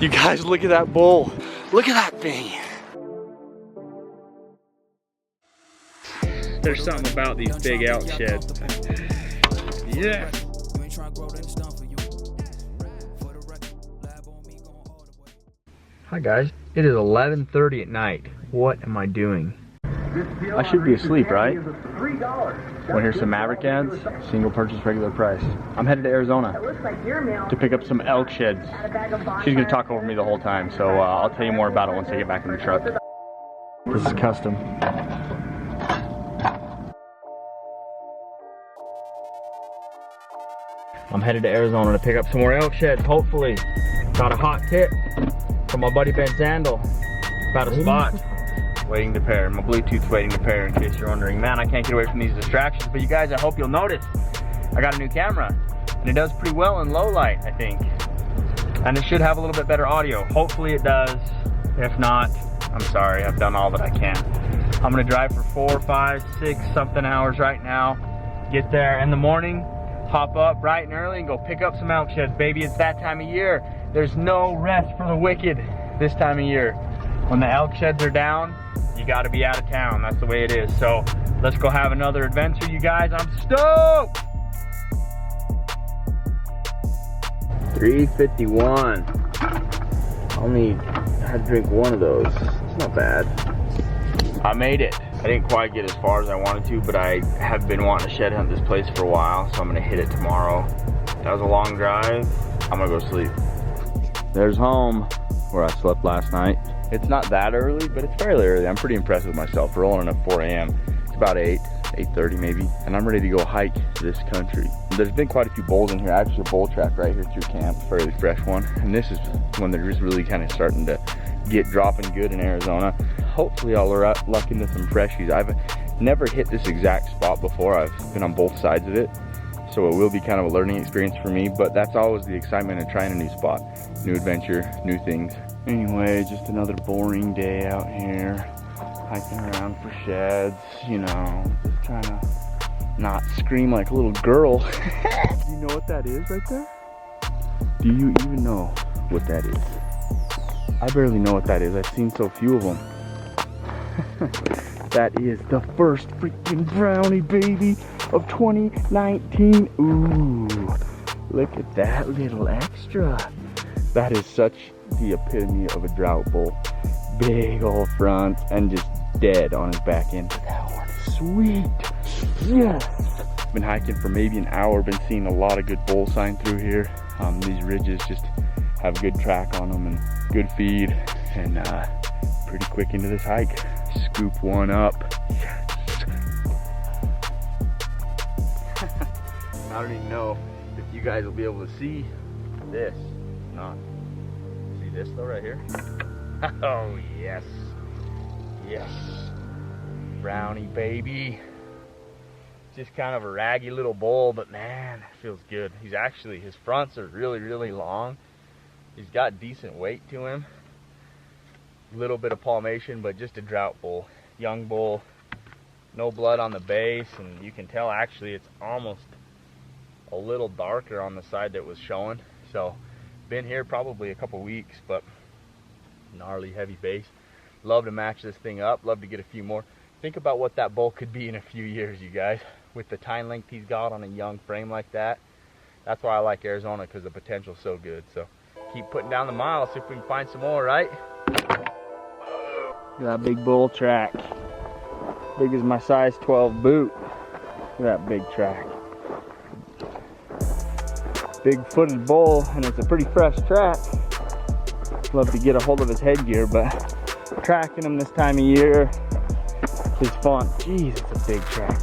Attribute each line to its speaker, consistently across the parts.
Speaker 1: You guys, look at that bull. Look at that thing. There's something about these big elk sheds. Yeah. Hi guys, it is 11:30 at night. What am I doing? I should be asleep, right? Want to hear some Maverick ads? Single purchase, regular price. I'm headed to Arizona to pick up some elk sheds. She's going to talk over me the whole time, so I'll tell you more about it once I get back in the truck. This is custom. I'm headed to Arizona to pick up some more elk sheds, hopefully. Got a hot tip from my buddy Ben Sandall about a spot waiting to pair. My Bluetooth's waiting to pair, in case you're wondering. Man, I can't get away from these distractions, but you guys, I hope you'll notice I got a new camera, and it does pretty well in low light, I think. And it should have a little bit better audio. Hopefully it does. If not, I'm sorry, I've done all that I can. I'm gonna drive for 4, 5, 6 something hours right now. Get there in the morning, hop up bright and early and go pick up some elk sheds, baby. It's that time of year. There's no rest for the wicked this time of year. When the elk sheds are down, you gotta be out of town. That's the way it is. So let's go have another adventure, you guys. I'm stoked! 351. I had to drink one of those. It's not bad. I made it. I didn't quite get as far as I wanted to, but I have been wanting to shed hunt this place for a while, so I'm gonna hit it tomorrow. That was a long drive. I'm gonna go sleep. There's home, where I slept last night. It's not that early, but it's fairly early. I'm pretty impressed with myself. Rolling at 4 a.m. It's about 8:30 maybe, and I'm ready to go hike this country. There's been quite a few bulls in here. Actually, a bull track right here through camp, fairly fresh one. And this is when they're just really kind of starting to get dropping good in Arizona. Hopefully I'll luck into some freshies. I've never hit this exact spot before. I've been on both sides of it, so it will be kind of a learning experience for me, but that's always the excitement of trying a new spot. New adventure, new things. Anyway, just another boring day out here, hiking around for sheds, you know, just trying to not scream like a little girl. Do you know what that is right there? Do you even know what that is? I barely know what that is. I've seen so few of them. That is the first freaking brownie, baby, of 2019. Ooh, look at that little extra. That is such the epitome of a drought bull. Big old front and just dead on his back end. That one is sweet. Yes. Been hiking for maybe an hour. Been seeing a lot of good bull sign through here. These ridges just have good track on them and good feed, and pretty quick into this hike. Scoop one up. Yes. I don't even know if you guys will be able to see this. Not see this though right here. Oh yes, yes, brownie baby. Just kind of a raggy little bull, but man, it feels good. He's actually, his fronts are really long. He's got decent weight to him. Little bit of palmation, but just a drought bull, young bull, no blood on the base, and you can tell actually it's almost a little darker on the side that was showing. So been here probably a couple weeks, but gnarly heavy base. Love to match this thing up, love to get a few more. Think about what that bull could be in a few years, you guys, with the tine length he's got on a young frame like that. That's why I like Arizona, because the potential's so good. So keep putting down the miles, see if we can find some more, right? Look at that big bull track. Big as my size 12 boot. Look at that big track. Big footed bull, and it's a pretty fresh track. Love to get a hold of his headgear, but tracking him this time of year is fun. Jeez, it's a big track.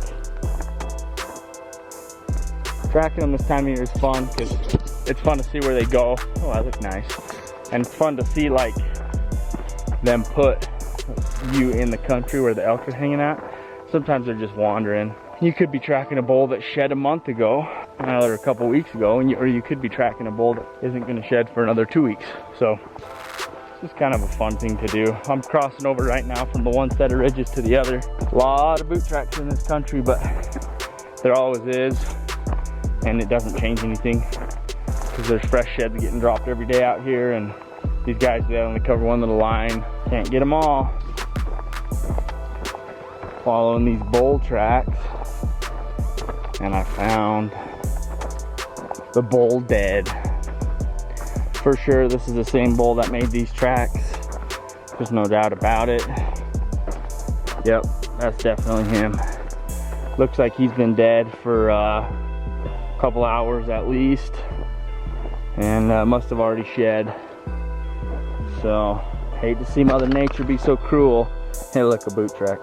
Speaker 1: Tracking them this time of year is fun because it's fun to see where they go. Oh, that looks nice. And it's fun to see like them put you in the country where the elk are hanging out. Sometimes they're just wandering. You could be tracking a bull that shed a month ago, or a couple weeks ago, or you could be tracking a bull that isn't going to shed for another 2 weeks. So it's just kind of a fun thing to do. I'm crossing over right now from the one set of ridges to the other. A lot of boot tracks in this country, but there always is, and it doesn't change anything because there's fresh sheds getting dropped every day out here, and These guys, they only cover one little line. Can't get them all. Following these bull tracks, and I found the bull dead. For sure, this is the same bull that made these tracks. There's no doubt about it. Yep, that's definitely him. Looks like he's been dead for a couple hours at least, and must have already shed. So, hate to see Mother Nature be so cruel. Hey, look, a boot track.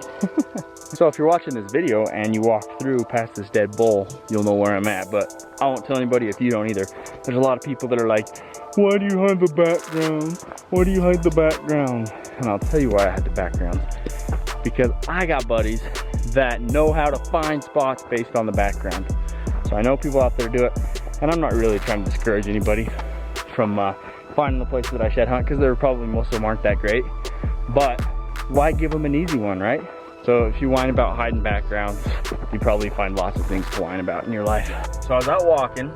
Speaker 1: So if you're watching this video and you walk through past this dead bull, you'll know where I'm at, but I won't tell anybody if you don't either. There's a lot of people that are like, why do you hide the background? Why do you hide the background? And I'll tell you why I hide the background. Because I got buddies that know how to find spots based on the background. So I know people out there do it, and I'm not really trying to discourage anybody from finding the places that I shed hunt, because most of them aren't that great. But why give them an easy one, right? So if you whine about hiding backgrounds, you probably find lots of things to whine about in your life. So I was out walking,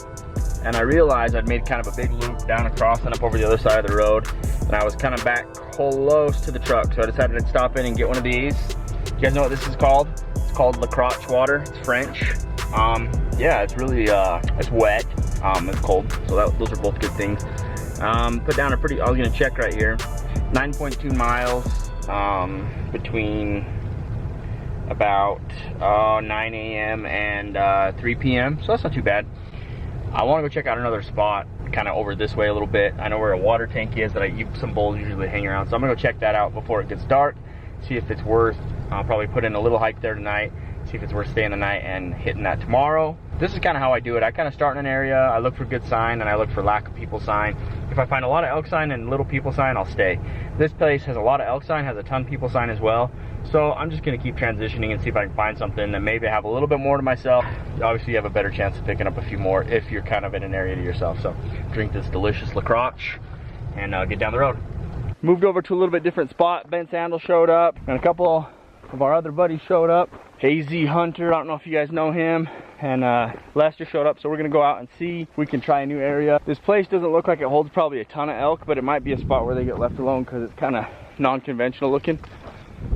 Speaker 1: and I realized I'd made kind of a big loop down across and up over the other side of the road, and I was kind of back close to the truck. So I decided to stop in and get one of these. You guys know what this is called? It's called La Croche water. It's French. Yeah, it's really, it's wet. It's cold. So those are both good things. Put down a pretty, I was gonna check right here, 9.2 miles between about 9 a.m. and 3 p.m. So that's not too bad. I want to go check out another spot kind of over this way a little bit. I know where a water tank is that some bulls usually hang around, so I'm gonna go check that out before it gets dark, see if it's worth, I'll probably put in a little hike there tonight, see if it's worth staying the night and hitting that tomorrow. This is kind of how I do it. I kind of start in an area, I look for good sign, and I look for lack of people sign. If I find a lot of elk sign and little people sign, I'll stay. This place has a lot of elk sign, has a ton of people sign as well. So I'm just gonna keep transitioning and see if I can find something and maybe have a little bit more to myself. Obviously you have a better chance of picking up a few more if you're kind of in an area to yourself. So drink this delicious La Croche and get down the road. Moved over to a little bit different spot. Ben Sandall showed up and a couple of our other buddies showed up. Hazy Hunter, I don't know if you guys know him, and Lester showed up, so we're gonna go out and see if we can try a new area. This place doesn't look like it holds probably a ton of elk, but it might be a spot where they get left alone because it's kind of non-conventional looking.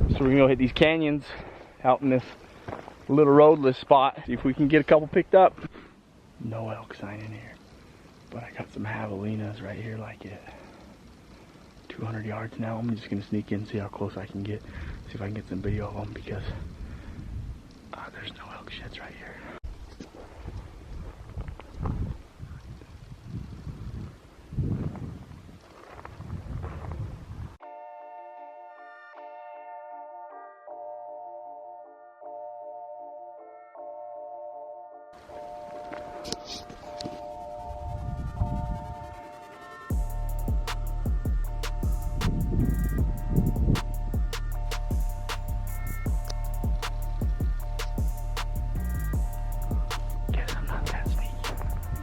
Speaker 1: So we're gonna go hit these canyons out in this little roadless spot, see if we can get a couple picked up. No elk sign in here, but I got some javelinas right here like it. 200 yards now. I'm just gonna sneak in, see how close I can get, see if I can get some video of them, because there's no elk sheds right here.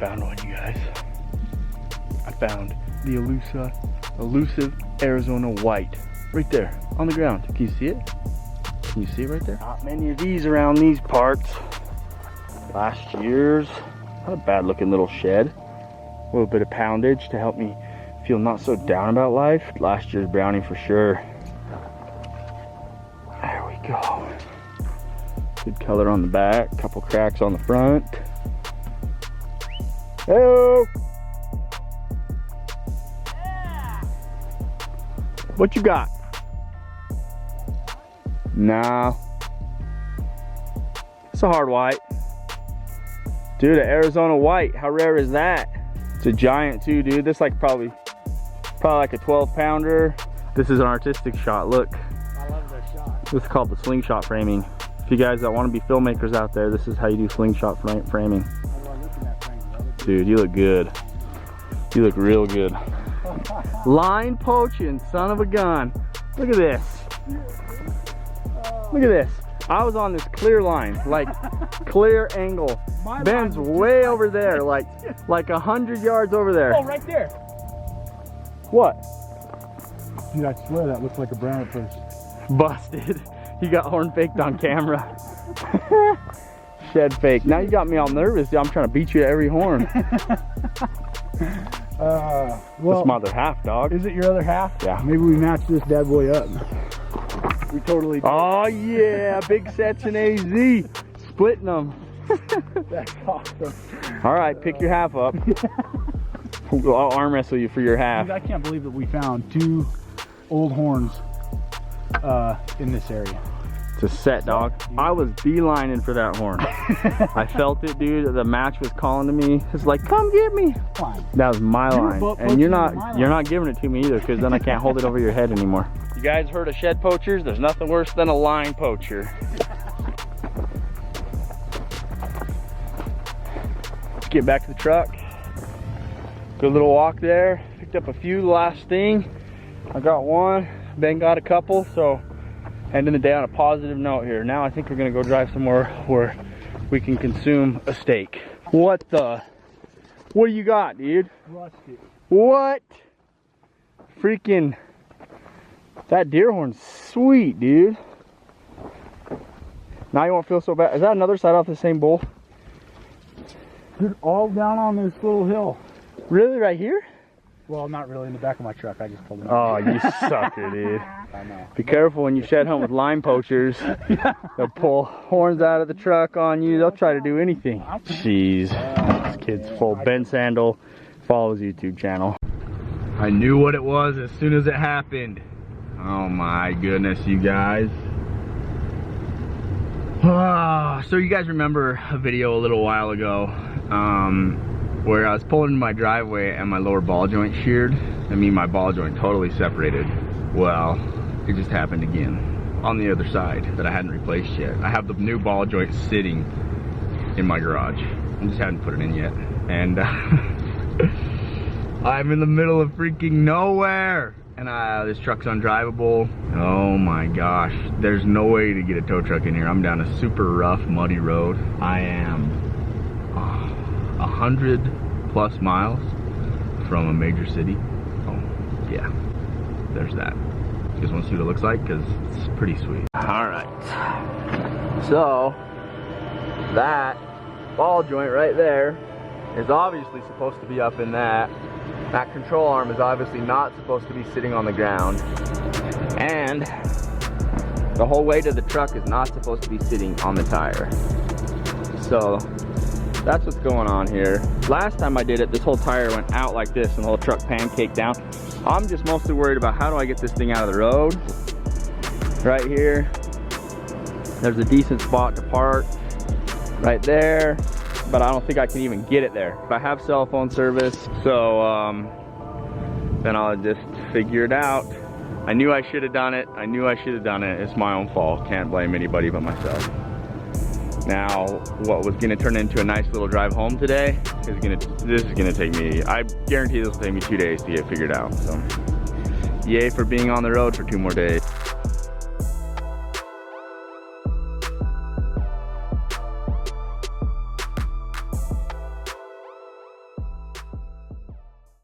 Speaker 1: Found one, you guys. I found the elusive Arizona white right there on the ground. Can you see it? Can you see it right there? Not many of these around these parts. Last year's, not a bad looking little shed. A little bit of poundage to help me feel not so down about life. Last year's brownie for sure. There we go. Good color on the back, couple cracks on the front. Hey-o! Yeah. What you got? Nah. It's a hard white. Dude, an Arizona white, how rare is that? It's a giant too, dude. This is like probably like a 12 pounder. This is an artistic shot, look.
Speaker 2: I love that shot.
Speaker 1: This is called the slingshot framing. If you guys that want to be filmmakers out there, this is how you do slingshot framing. Dude, you look good. You look real good. Line poaching, son of a gun. Look at this. Look at this. I was on this clear line, like clear angle. Ben's way over there, like 100 yards over there.
Speaker 2: Oh, right there.
Speaker 1: What?
Speaker 2: Dude, I swear that looks like a brown first.
Speaker 1: Busted. You got horn faked on camera. Shed fake. Now you got me all nervous. I'm trying to beat you at every horn.
Speaker 2: Well,
Speaker 1: that's my other half, dog.
Speaker 2: Is it your other half?
Speaker 1: Yeah.
Speaker 2: Maybe we match this bad boy up. We totally do.
Speaker 1: Oh yeah, big sets in AZ. Splitting them.
Speaker 2: That's awesome.
Speaker 1: All right, pick your half up. I'll arm wrestle you for your half.
Speaker 2: Dude, I can't believe that we found 2 old horns in this area.
Speaker 1: It's a set, dog. I was beelining for that horn. I felt it, dude. The match was calling to me. It's like, come get me.
Speaker 2: Fine.
Speaker 1: That was my line, and you're not giving it to me either, because then I can't hold it over your head anymore. You guys heard of shed poachers? There's nothing worse than a line poacher. Let's get back to the truck. Good little walk there. Picked up a few. The last thing, I got one. Ben got a couple. So ending the day on a positive note here. Now I think we're gonna go drive somewhere where we can consume a steak. What do you got, dude?
Speaker 2: Rusty.
Speaker 1: What? Freaking, that deer horn's sweet, dude. Now you won't feel so bad. Is that another side off the same bull?
Speaker 2: Dude, all down on this little hill.
Speaker 1: Really, right here?
Speaker 2: Well, not really, in the back of my truck. I just pulled it.
Speaker 1: Oh, you sucker, dude.
Speaker 2: I know.
Speaker 1: Be careful when you shed hunt with line poachers. They'll pull horns out of the truck on you. They'll try to do anything. Jeez, this kid's full. Ben Sandall follows YouTube channel. I knew what it was as soon as it happened. Oh my goodness, you guys. So you guys remember a video a little while ago where I was pulling into my driveway and my lower ball joint sheared. I mean, my ball joint totally separated. Well, it just happened again on the other side that I hadn't replaced yet. I have the new ball joint sitting in my garage. I just haven't put it in yet. And I'm in the middle of freaking nowhere. And this truck's undrivable. Oh my gosh, there's no way to get a tow truck in here. I'm down a super rough, muddy road. I am 100+ miles from a major city. Oh yeah, there's that. You guys want to see what it looks like? Because it's pretty sweet. All right, so that ball joint right there is obviously supposed to be up in that. That control arm is obviously not supposed to be sitting on the ground. And the whole weight of the truck is not supposed to be sitting on the tire. So that's what's going on here. Last time I did it, this whole tire went out like this and the whole truck pancaked down. I'm just mostly worried about how do I get this thing out of the road. Right here, there's a decent spot to park right there, but I don't think I can even get it there. But I have cell phone service, so then I'll just figure it out. I knew I should have done it. I knew I should have done it. It's my own fault. Can't blame anybody but myself. Now, what was gonna turn into a nice little drive home today is this is gonna take me, I guarantee this will take me 2 days to get figured out. So, yay for being on the road for 2 more days.